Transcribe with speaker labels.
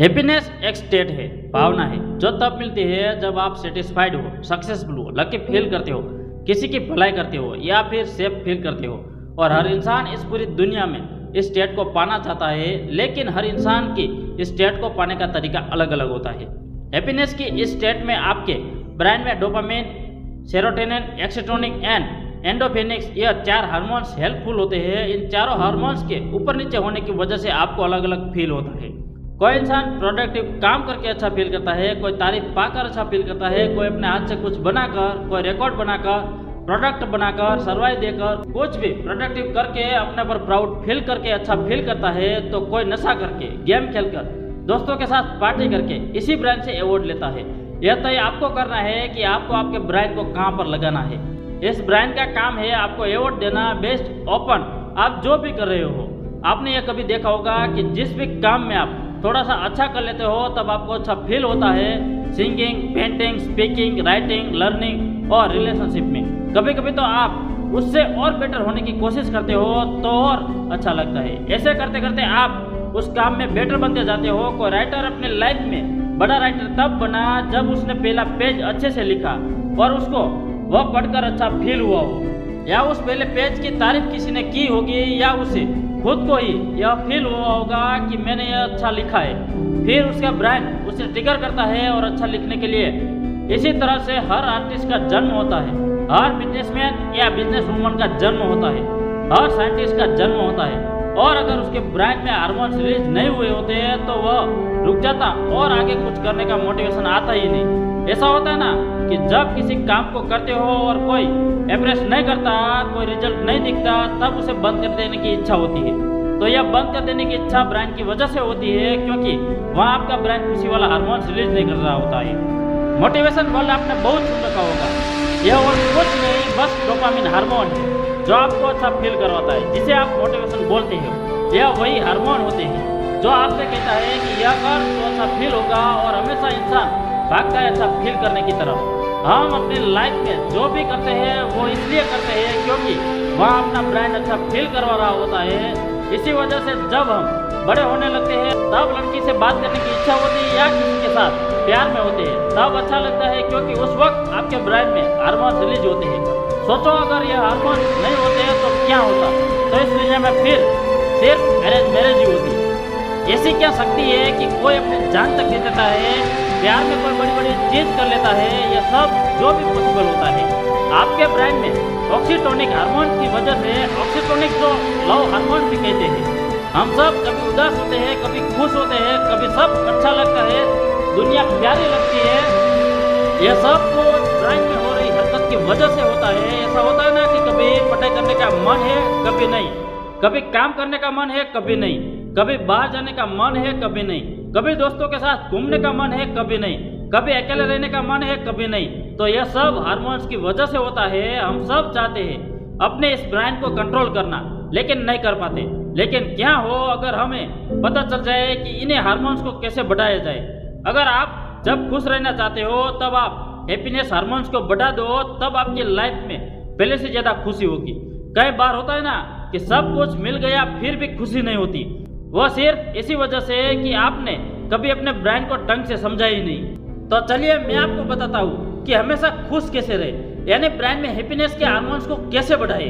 Speaker 1: Happiness एक state है, भावना है जो तब मिलती है जब आप सेटिस्फाइड हो, सक्सेसफुल हो, लकी फील करते हो, किसी की भलाई करते हो या फिर सेफ फील करते हो। और हर इंसान इस पूरी दुनिया में इस स्टेट को पाना चाहता है, लेकिन हर इंसान की इस स्टेट को पाने का तरीका अलग अलग होता है। हैप्पीनेस की इस स्टेट में आपके ब्रेन में डोपामिन, सेरोटोनिन, एक्सीटोनिन एंड एंडोर्फिन्स यह 4 हार्मोन्स हेल्पफुल होते हैं। इन चारों हार्मोन्स के ऊपर नीचे होने की वजह से आपको अलग अलग फील होता है। कोई इंसान प्रोडक्टिव काम करके अच्छा फील करता है, कोई तारीफ पाकर अच्छा फील करता है, कोई अपने हाथ से कुछ बनाकर, कोई रिकॉर्ड बनाकर, प्रोडक्ट बनाकर, सर्वाइव देकर, कुछ भी प्रोडक्टिव करके अपने पर प्राउड फील करके अच्छा फील करता है, तो कोई नशा करके, गेम खेलकर, दोस्तों के साथ पार्टी करके इसी ब्रांड से अवार्ड लेता है। यह तय आपको करना है कि आपको आपके ब्रांड को कहाँ पर लगाना है। इस ब्रांड का काम है आपको अवार्ड देना बेस्ट ओपन। आप जो भी कर रहे हो, आपने यह कभी देखा होगा कि जिस भी काम में आप थोड़ा सा अच्छा कर लेते हो तब आपको अच्छा फील होता है। Singing, painting, speaking, writing, learning और रिलेशनशिप में कभी कभी तो आप उससे और बेटर होने की कोशिश करते हो तो और अच्छा लगता है। ऐसे करते करते आप उस काम में बेटर बनते जाते हो। कोई राइटर अपने लाइफ में बड़ा राइटर तब बना जब उसने पहला पेज अच्छे से लिखा और उसको वह पढ़कर अच्छा फील हुआ हो, या उस पहले पेज की तारीफ किसी ने की होगी, या उसे खुद को ही यह फील हुआ होगा कि मैंने यह अच्छा लिखा है। फिर उसका ब्रांड उसे ट्रिगर करता है और अच्छा लिखने के लिए। इसी तरह से हर आर्टिस्ट का जन्म होता है, हर बिजनेसमैन या बिजनेस वूमन का जन्म होता है, हर साइंटिस्ट का जन्म होता है। और अगर उसके ब्रांड में हार्मोन्स रिलीज नहीं हुए होते तो वह रुक जाता और आगे कुछ करने का मोटिवेशन आता ही नहीं। ऐसा होता है ना कि जब किसी काम को करते हो और कोई अप्रेस नहीं करता, कोई रिजल्ट नहीं दिखता, तब उसे बंद कर देने की इच्छा होती है। तो यह बंद कर देने की इच्छा ब्रांड की वजह से होती है, क्योंकि वहाँ आपका ब्रांड खुशी वाला हार्मोन रिलीज नहीं कर रहा होता है। मोटिवेशन वर्ड आपने बहुत सुन रखा होगा। यह और कुछ नहीं, बस डोपामिन हार्मोन है जो आपको अच्छा फील करवाता है, जिसे आप मोटिवेशन बोलते हो। यह वही हार्मोन होते हैं जो आपसे कहता है कि यह कर तो अच्छा फील होगा, और हमेशा इंसान भागता है अच्छा फील करने की तरफ। हम अपनी लाइफ में जो भी करते हैं वो इसलिए करते हैं क्योंकि वहाँ अपना ब्रांड अच्छा फील करवा रहा होता है। इसी वजह से जब हम बड़े होने लगते हैं तब लड़की से बात करने की इच्छा होती है या किसी के साथ प्यार में होते हैं तब अच्छा लगता है, क्योंकि उस वक्त आपके ब्रांड में हार्मोन रिलीज होते हैं। सोचो अगर ये हार्मोन नहीं होते हैं तो क्या होता। तो इस दुनिया में फिर सिर्फ अरेंज मैरिज ही होती। ऐसी क्या शक्ति है कि कोई अपनी जान तक दे देता है, प्यार में कोई बड़ी बड़ी चीज कर लेता है। यह सब जो भी पॉसिबल होता है आपके ब्रांड में ऑक्सीटोनिक हार्मोन की वजह से। ऑक्सीटोनिक जो लव हार्मोन भी कहते हैं। हम सब कभी उदास होते हैं, कभी खुश होते हैं, कभी सब अच्छा लगता है, दुनिया प्यारी लगती है। यह सब तो ब्रांड में हो रही हरकत की वजह से होता है। ऐसा होता है ना कि कभी पढ़ाई करने का मन है, कभी नहीं, कभी काम करने का मन है, कभी नहीं, कभी बाहर जाने का मन है, कभी नहीं, कभी दोस्तों के साथ घूमने का मन है, कभी नहीं, कभी अकेले रहने का मन है, कभी नहीं। तो यह सब हार्मोन्स की वजह से होता है। हम सब चाहते हैं अपने इस ब्रांड को कंट्रोल करना, लेकिन नहीं कर पाते। लेकिन क्या हो अगर हमें पता चल जाए कि इन्हें हार्मोन्स को कैसे बढ़ाया जाए। अगर आप जब खुश रहना चाहते हो तब आप हैप्पीनेस हार्मोन्स को बढ़ा दो, तब आपकी लाइफ में पहले से ज़्यादा खुशी होगी। कई बार होता है ना कि सब कुछ मिल गया फिर भी खुशी नहीं होती। वह सिर्फ इसी वजह से कि आपने कभी अपने ब्रांड को ढंग से समझा ही नहीं। तो चलिए मैं आपको बताता हूँ कि हमेशा खुश कैसे रहे, यानी ब्रांड में हैप्पीनेस के हार्मोन्स को कैसे बढ़ाए।